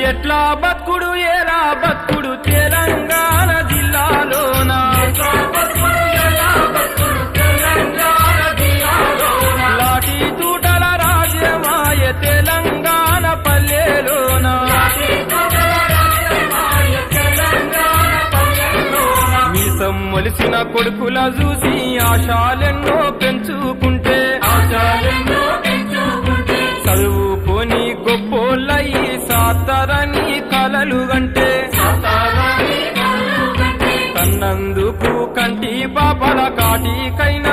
ఎట్లా బతుకుడు ఎలా బతుకుడు తెలంగాణ జిల్లాలోన లాఠీ తూటల రాజ్యమాయ తెలంగాణ పల్లెలోన మీసం మొలిసిన కొడుకుల చూసి ఆశాలెన్నో పెంచుకుంటే చదువుకొని గొప్పోళ్ళయి సాతారని కలలు గంటే కన్నందుకు కంటి పాపల కాటికైనా